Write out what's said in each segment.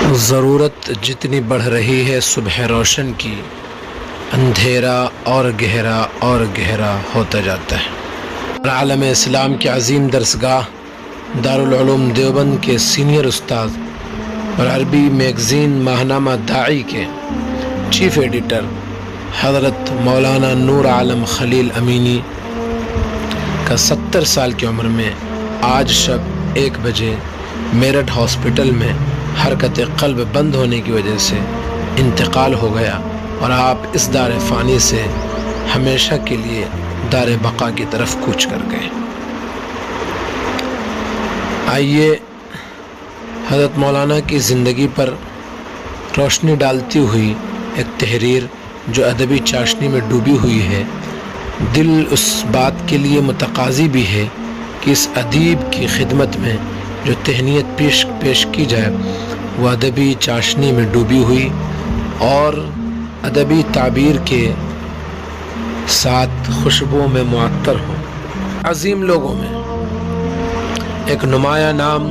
ضرورت جتنی بڑھ رہی ہے صبح روشن کی، اندھیرا اور گہرا ہوتا جاتا ہے۔ عالم اسلام کے عظیم درسگاہ دارالعلوم دیوبند کے سینئر استاد اور عربی میگزین ماہنامہ داعی کے چیف ایڈیٹر حضرت مولانا نور عالم خلیل امینی کا 70 سال کی عمر میں آج شب 1 بجے میرٹھ ہاسپٹل میں حرکت قلب بند ہونے کی وجہ سے انتقال ہو گیا اور آپ اس دار فانی سے ہمیشہ کے لیے دار بقا کی طرف کوچ کر گئے۔ آئیے حضرت مولانا کی زندگی پر روشنی ڈالتی ہوئی ایک تحریر جو ادبی چاشنی میں ڈوبی ہوئی ہے، دل اس بات کے لیے متقاضی بھی ہے کہ اس ادیب کی خدمت میں جو تہنیت پیش کی جائے وہ ادبی چاشنی میں ڈوبی ہوئی اور ادبی تعبیر کے ساتھ خوشبو میں معطر ہو۔ عظیم لوگوں میں ایک نمایاں نام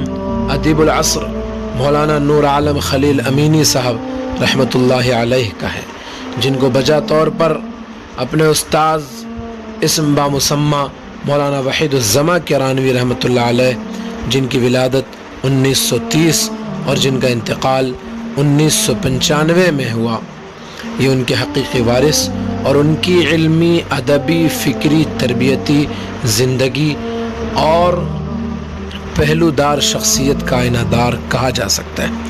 ادیب العصر مولانا نور عالم خلیل امینی صاحب رحمۃ اللہ علیہ کا ہے، جن کو بجا طور پر اپنے استاذ اسم بامسمہ مولانا وحید الزماں کرانوی رحمۃ اللہ علیہ، جن کی ولادت 1930 اور جن کا انتقال 1995 میں ہوا، یہ ان کے حقیقی وارث اور ان کی علمی، ادبی، فکری، تربیتی زندگی اور پہلودار شخصیت کا آئینہ دار کہا جا سکتا ہے۔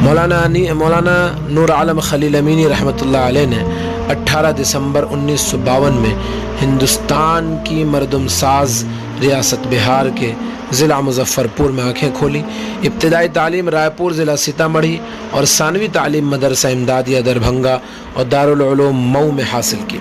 مولانا نور عالم خلیل امینی رحمۃ اللہ علیہ نے 18 دسمبر 1952 میں ہندوستان کی مردم ساز ریاست بہار کے ضلع مظفر پور میں آنکھیں کھولی۔ ابتدائی تعلیم رائے پور ضلع سیتامڑھی اور ثانوی تعلیم مدرسہ امدادیہ دربھنگا اور دارالعلوم مئو میں حاصل کی۔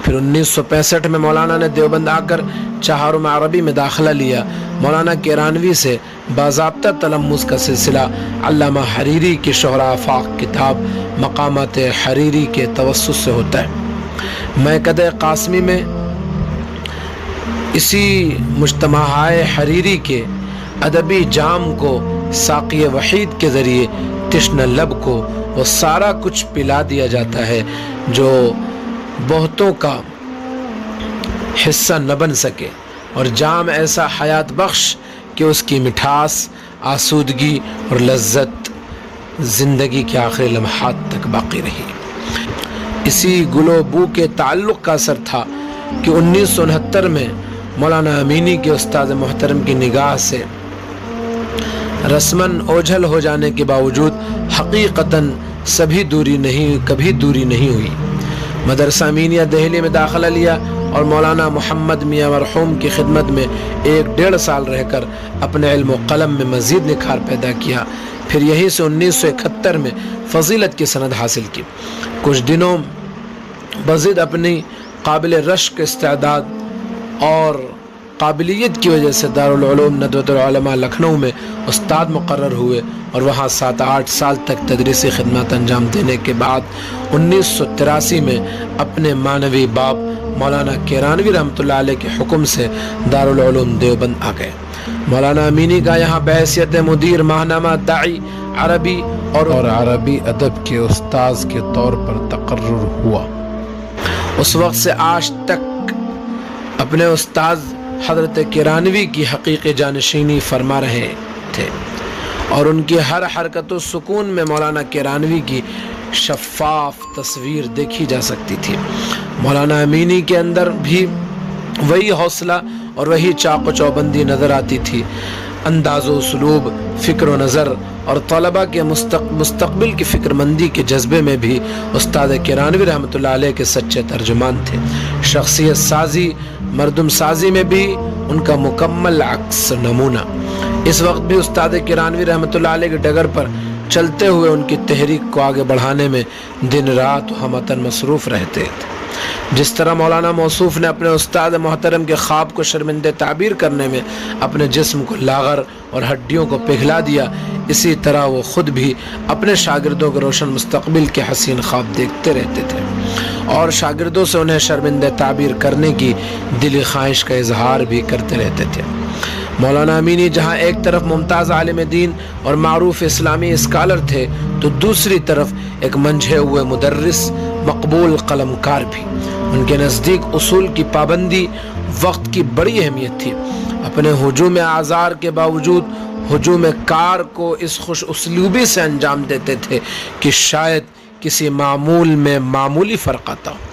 پھر 1965 میں مولانا نے دیوبند آ کر چہارم عربی میں داخلہ لیا۔ مولانا کیرانوی سے باضابطہ تلمذ کا سلسلہ علامہ حریری کی شہرا آفاق کتاب مقامات حریری کے توسط سے ہوتا ہے۔ میکد قاسمی میں اسی مجتمعائے حریری کے ادبی جام کو ساقی وحید کے ذریعے تشنہ لب کو وہ سارا کچھ پلا دیا جاتا ہے جو بہتوں کا حصہ نہ بن سکے، اور جام ایسا حیات بخش کہ اس کی مٹھاس، آسودگی اور لذت زندگی کے آخری لمحات تک باقی رہی۔ اسی گلو بو کے تعلق کا اثر تھا کہ 1969 میں مولانا امینی کے استاد محترم کی نگاہ سے رسماً اوجھل ہو جانے کے باوجود حقیقتاً کبھی دوری نہیں ہوئی۔ مدرسہ امینیہ دہلی میں داخلہ لیا اور مولانا محمد میاں مرحوم کی خدمت میں 1.5 سال رہ کر اپنے علم و قلم میں مزید نکھار پیدا کیا۔ پھر یہیں سے 1971 میں فضیلت کی سند حاصل کی۔ کچھ دنوں مزید اپنی قابل رشک استعداد اور قابلیت کی وجہ سے دارالعلوم ندوۃ العلماء لکھنؤ میں استاد مقرر ہوئے اور وہاں 7-8 سال تک تدریسی خدمات انجام دینے کے بعد 1983 میں اپنے معنوی باپ مولانا کیرانوی رحمۃ اللہ علیہ کے حکم سے دارالعلوم دیوبند آ گئے۔ مولانا امینی کا یہاں بحیثیت مدیر ماہنامہ داعی عربی اور عربی ادب کے استاذ کے طور پر تقرر ہوا۔ اس وقت سے آج تک اپنے استاذ حضرت کیرانوی کی حقیقی جانشینی فرما رہے تھے اور ان کی ہر حرکت و سکون میں مولانا کیرانوی کی شفاف تصویر دیکھی جا سکتی تھی۔ مولانا امینی کے اندر بھی وہی حوصلہ اور وہی چاق و چوبندی نظر آتی تھی۔ انداز و اسلوب، فکر و نظر اور طلباء کے مستقبل کی فکر مندی کے جذبے میں بھی استاد کیرانوی رحمۃ اللہ علیہ کے سچے ترجمان تھے۔ شخصیت سازی، مردم سازی میں بھی ان کا مکمل عکس نمونہ۔ اس وقت بھی استاد کیرانوی رحمۃ اللہ علیہ کے ڈگر پر چلتے ہوئے ان کی تحریک کو آگے بڑھانے میں دن رات ہمتاً مصروف رہتے تھے۔ جس طرح مولانا موصوف نے اپنے استاد محترم کے خواب کو شرمندہ تعبیر کرنے میں اپنے جسم کو لاغر اور ہڈیوں کو پگھلا دیا، اسی طرح وہ خود بھی اپنے شاگردوں کے روشن مستقبل کے حسین خواب دیکھتے رہتے تھے اور شاگردوں سے انہیں شرمندہ تعبیر کرنے کی دلی خواہش کا اظہار بھی کرتے رہتے تھے۔ مولانا امینی جہاں ایک طرف ممتاز عالم دین اور معروف اسلامی اسکالر تھے تو دوسری طرف ایک منجھے ہوئے مدرس، مقبول قلم کار بھی۔ ان کے نزدیک اصول کی پابندی وقت کی بڑی اہمیت تھی۔ اپنے ہجوم اعذار کے باوجود ہجوم کار کو اس خوش اسلوبی سے انجام دیتے تھے کہ شاید کسی معمول میں معمولی فرق آتا ہو۔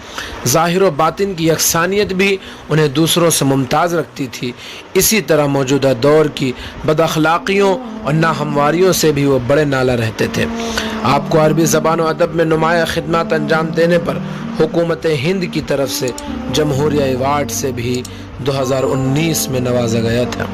ظاہر و باطن کی یکسانیت بھی انہیں دوسروں سے ممتاز رکھتی تھی۔ اسی طرح موجودہ دور کی بد اخلاقیوں اور ناہمواریوں سے بھی وہ بڑے نالا رہتے تھے۔ آپ کو عربی زبان و ادب میں نمایاں خدمات انجام دینے پر حکومت ہند کی طرف سے جمہوریہ ایوارڈ سے بھی 2019 میں نوازا گیا تھا۔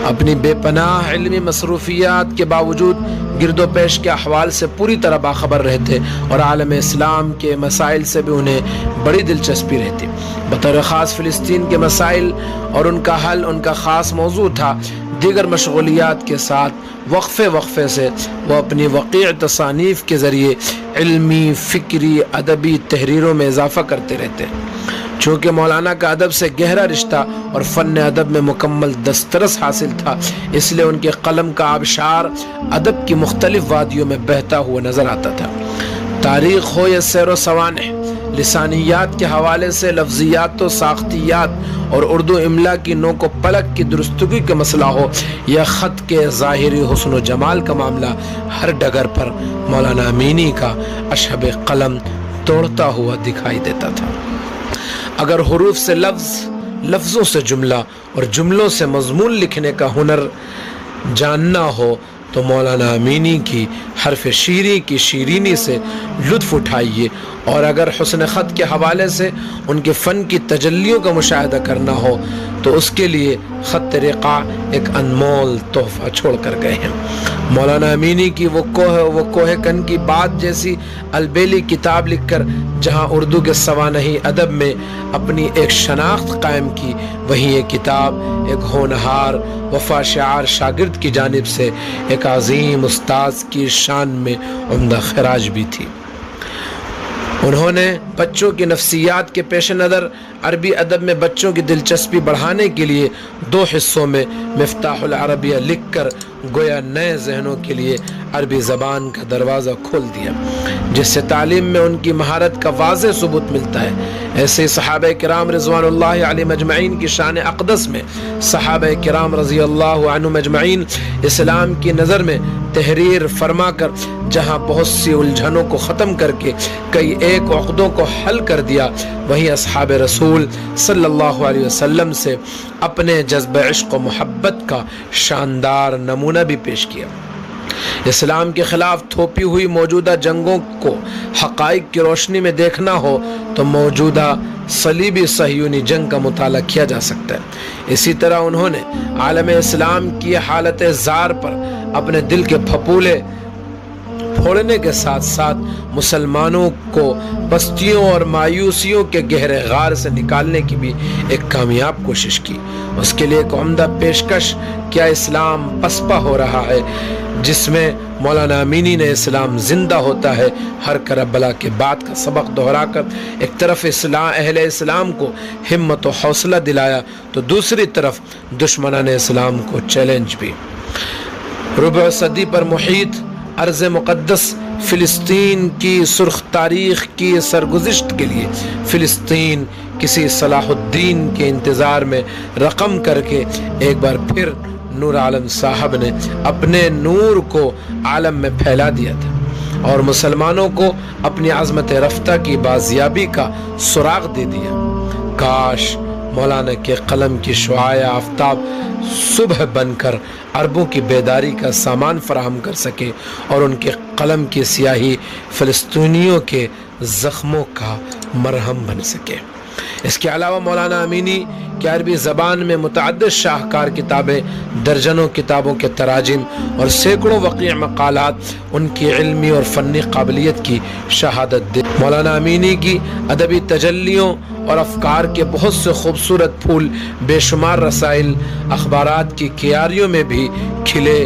اپنی بے پناہ علمی مصروفیات کے باوجود گرد و پیش کے احوال سے پوری طرح باخبر رہتے اور عالم اسلام کے مسائل سے بھی انہیں بڑی دلچسپی رہتی۔ بطور خاص فلسطین کے مسائل اور ان کا حل ان کا خاص موضوع تھا۔ دیگر مشغولیات کے ساتھ وقفے سے وہ اپنی وقیع تصانیف کے ذریعے علمی، فکری، ادبی تحریروں میں اضافہ کرتے رہتے۔ چونکہ مولانا کا ادب سے گہرا رشتہ اور فن ادب میں مکمل دسترس حاصل تھا، اس لیے ان کے قلم کا آبشار ادب کی مختلف وادیوں میں بہتا ہوا نظر آتا تھا۔ تاریخ ہو یا سیر و سوانح، لسانیات کے حوالے سے لفظیات و ساختیات اور اردو املا کی نوک و پلک کی درستگی کا مسئلہ ہو یا خط کے ظاہری حسن و جمال کا معاملہ، ہر ڈگر پر مولانا امینی کا اشہب قلم توڑتا ہوا دکھائی دیتا تھا۔ اگر حروف سے لفظ، لفظوں سے جملہ اور جملوں سے مضمون لکھنے کا ہنر جاننا ہو تو مولانا امینی کی حرف شیریں کی شیرینی سے لطف اٹھائیے، اور اگر حسن خط کے حوالے سے ان کے فن کی تجلیوں کا مشاہدہ کرنا ہو تو اس کے لیے خط رقاع ایک انمول تحفہ چھوڑ کر گئے ہیں۔ مولانا امینی کی وہ کوہ کن کی بات جیسی البیلی کتاب لکھ کر جہاں اردو کے سوانحی ادب میں اپنی ایک شناخت قائم کی، وہیں یہ کتاب ایک ہونہار وفا شعار شاگرد کی جانب سے ایک عظیم استاذ کی شان میں عمدہ خراج بھی تھی۔ انہوں نے بچوں کی نفسیات کے پیش نظر عربی ادب میں بچوں کی دلچسپی بڑھانے کے لیے 2 حصوں میں مفتاح العربیہ لکھ کر گویا نئے ذہنوں کے لیے عربی زبان کا دروازہ کھول دیا، جس سے تعلیم میں ان کی مہارت کا واضح ثبوت ملتا ہے۔ ایسے صحابہ کرام رضوان اللہ علیہم اجمعین کی شان اقدس میں صحابہ کرام رضی اللہ عنہم اجمعین اسلام کی نظر میں تحریر فرما کر جہاں بہت سی الجھنوں کو ختم کر کے کئی ایک عقدوں کو حل کر دیا، وہیں اصحاب رسول صلی اللہ علیہ وسلم سے اپنے جذب عشق و محبت کا شاندار نمونہ بھی پیش کیا۔ اسلام کے خلاف تھوپی ہوئی موجودہ جنگوں کو حقائق کی روشنی میں دیکھنا ہو تو موجودہ صلیبی صہیونی جنگ کا مطالعہ کیا جا سکتا ہے۔ اسی طرح انہوں نے عالم اسلام کی حالت زار پر اپنے دل کے پھپولے پھوڑنے کے ساتھ ساتھ مسلمانوں کو بستیوں اور مایوسیوں کے گہرے غار سے نکالنے کی بھی ایک کامیاب کوشش کی۔ اس کے لیے ایک عمدہ پیشکش کیا اسلام پسپا ہو رہا ہے، جس میں مولانا امینی نے اسلام زندہ ہوتا ہے ہر کربلا کے بعد کا سبق دہرا کر ایک طرف اہل اسلام کو ہمت و حوصلہ دلایا تو دوسری طرف دشمنان اسلام کو چیلنج بھی۔ ربع صدی پر محیط ارض مقدس فلسطین کی سرخ تاریخ کی سرگزشت کے لیے فلسطین کسی صلاح الدین کے انتظار میں رقم کر کے ایک بار پھر نور عالم صاحب نے اپنے نور کو عالم میں پھیلا دیا تھا اور مسلمانوں کو اپنی عظمت رفتہ کی بازیابی کا سراغ دے دیا۔ کاش مولانا کے قلم کی شعاع آفتاب صبح بن کر عربوں کی بیداری کا سامان فراہم کر سکے اور ان کے قلم کی سیاہی فلسطینیوں کے زخموں کا مرہم بن سکے۔ اس کے علاوہ مولانا امینی کی عربی زبان میں متعدد شاہکار کتابیں، درجنوں کتابوں کے تراجم اور سینکڑوں وقیع مقالات ان کی علمی اور فنی قابلیت کی شہادت دے۔ مولانا امینی کی ادبی تجلیوں اور افکار کے بہت سے خوبصورت پھول بے شمار رسائل، اخبارات کی کیاریوں میں بھی کھلے۔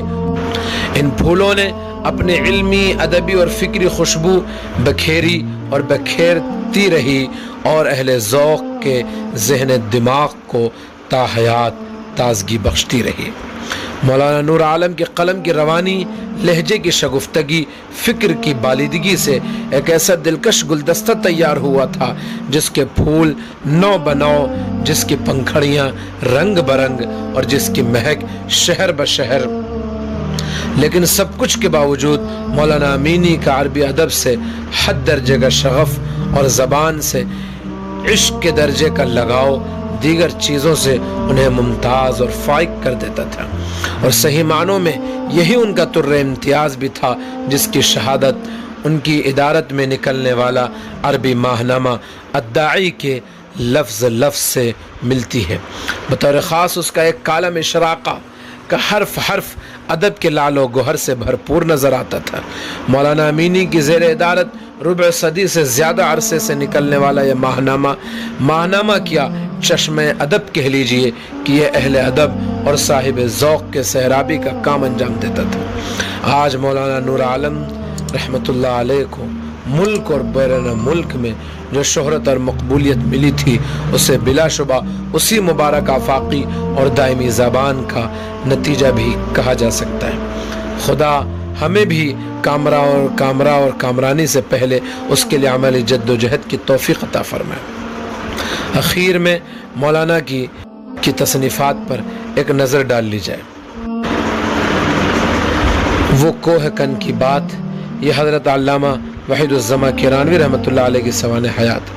ان پھولوں نے اپنی علمی، ادبی اور فکری خوشبو بکھیری اور بکھیرتی رہی اور اہل ذوق کے ذہن دماغ کو تا حیات تازگی بخشتی رہی۔ مولانا نور عالم کے قلم کی روانی، لہجے کی شگفتگی، فکر کی بالیدگی سے ایک ایسا دلکش گلدستہ تیار ہوا تھا جس کے پھول نو بنو، جس کی پنکھڑیاں رنگ برنگ اور جس کی مہک شہر بشہر۔ لیکن سب کچھ کے باوجود مولانا امینی کا عربی ادب سے حد درجے کا شغف اور زبان سے عشق کے درجے کا لگاؤ دیگر چیزوں سے انہیں ممتاز اور فائق کر دیتا تھا، اور صحیح معنوں میں یہی ان کا طر امتیاز بھی تھا جس کی شہادت ان کی ادارت میں نکلنے والا عربی ماہنامہ الداعی کے لفظ لفظ سے ملتی ہے۔ بطور خاص اس کا ایک کالم اشراقہ کا حرف حرف ادب کے لعل و گوہر سے بھرپور نظر آتا تھا۔ مولانا امینی کی زیر ادارت ربع صدی سے زیادہ عرصے سے نکلنے والا یہ ماہنامہ کیا چشم ادب کہہ لیجئے کہ یہ اہل ادب اور صاحب ذوق کے سہرابی کا کام انجام دیتا تھا۔ آج مولانا نور عالم رحمت اللہ علیہ کو ملک اور بیرون ملک میں جو شہرت اور مقبولیت ملی تھی اسے بلا شبہ اسی مبارک آفاقی اور دائمی زبان کا نتیجہ بھی کہا جا سکتا ہے۔ خدا ہمیں بھی کامرہ اور کامرانی سے پہلے اس کے لیے عملی جد و جہد کی توفیق عطا فرمائے۔ اخیر میں مولانا کی تصنیفات پر ایک نظر ڈال لی جائے۔ وہ کوہ کن کی بات، یہ حضرت علامہ وحید الزماں کرانوی رحمۃ اللہ علیہ کی سوانح حیات۔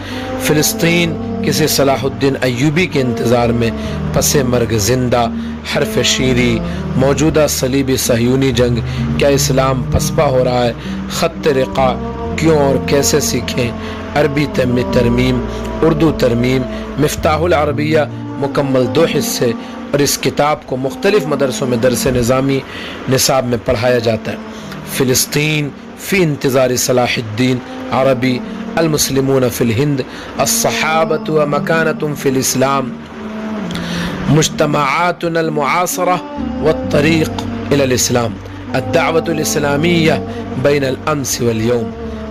فلسطین کسی صلاح الدین ایوبی کے انتظار میں پس مرگ زندہ، حرف شیری، موجودہ صلیبی صہیونی جنگ، کیا اسلام پسپا ہو رہا ہے، خط رقا کیوں اور کیسے سیکھیں، عربی ترمیم، اردو ترمیم، مفتاح العربیہ مکمل 2 حصے، اور اس کتاب کو مختلف مدرسوں میں درس نظامی نصاب میں پڑھایا جاتا ہے۔ فلسطین فی انتظار صلاح الدین، عربی المسلمون فی الہند، الصحابۃ و مکانۃ فی الاسلام، مجتمعاتنا المعاصرہ والطریق الی الاسلام، الدعوۃ الاسلامیہ بین الامس والیوم،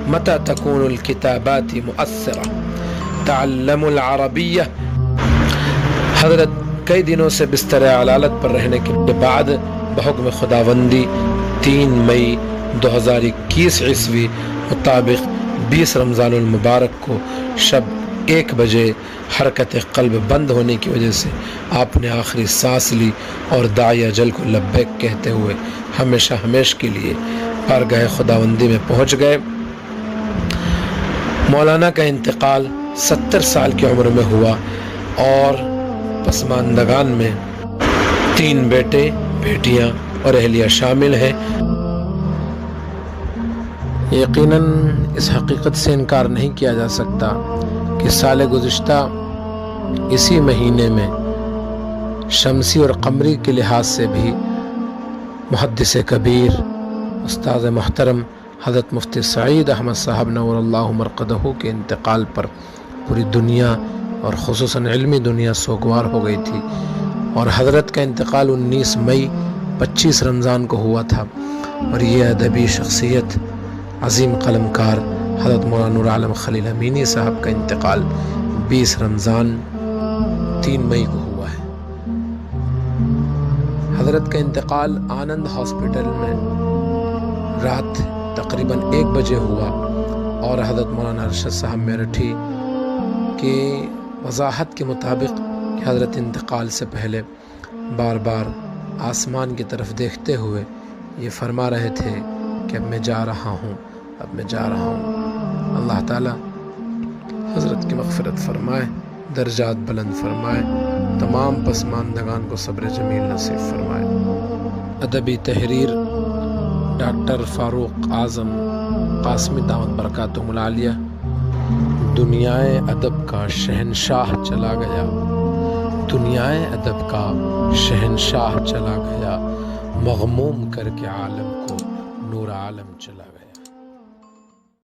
متى تكون الكتابات مؤثرة، تعلموا العربیہ۔ حضرت کئی دنوں سے بستر علالت پر رہنے کے بعد بحکم خداوندی 3 مئی 2021 عیسوی مطابق 20 رمضان المبارک کو شب 1 بجے حرکت قلب بند ہونے کی وجہ سے آپ نے آخری سانس لی اور داعی اجل کو لبیک کہتے ہوئے ہمیشہ ہمیش کے لیے بارگاہ خداوندی میں پہنچ گئے۔ مولانا کا انتقال 70 سال کی عمر میں ہوا اور پسماندگان میں 3 بیٹے، بیٹیاں اور اہلیہ شامل ہیں۔ یقیناً اس حقیقت سے انکار نہیں کیا جا سکتا کہ سال گزشتہ اسی مہینے میں شمسی اور قمری کے لحاظ سے بھی محدث کبیر استاد محترم حضرت مفتی سعید احمد صاحب نور اللہ مرقدہ کے انتقال پر پوری دنیا اور خصوصاً علمی دنیا سوگوار ہو گئی تھی، اور حضرت کا انتقال 19 مئی 25 رمضان کو ہوا تھا، اور یہ ادبی شخصیت عظیم قلمکار حضرت مولانا نور عالم خلیل امینی صاحب کا انتقال 20 رمضان 3 مئی کو ہوا ہے۔ حضرت کا انتقال آنند ہاسپٹل میں رات تقریباً 1 بجے ہوا، اور حضرت مولانا ارشد صاحب میرٹھی کی وضاحت کے مطابق کہ حضرت انتقال سے پہلے بار بار آسمان کی طرف دیکھتے ہوئے یہ فرما رہے تھے کہ اب میں جا رہا ہوں، اب میں جا رہا ہوں۔ اللہ تعالیٰ حضرت کی مغفرت فرمائے، درجات بلند فرمائے، تمام پسماندگان کو صبر جمیل نصیب فرمائے۔ ادبی تحریر ڈاکٹر فاروق اعظم قاسمی دامت برکاتہم العالیہ۔ دنیائے ادب کا شہنشاہ چلا گیا، دنیائے ادب کا شہنشاہ چلا گیا، مغموم کر کے عالم کو نور عالم چلا گیا۔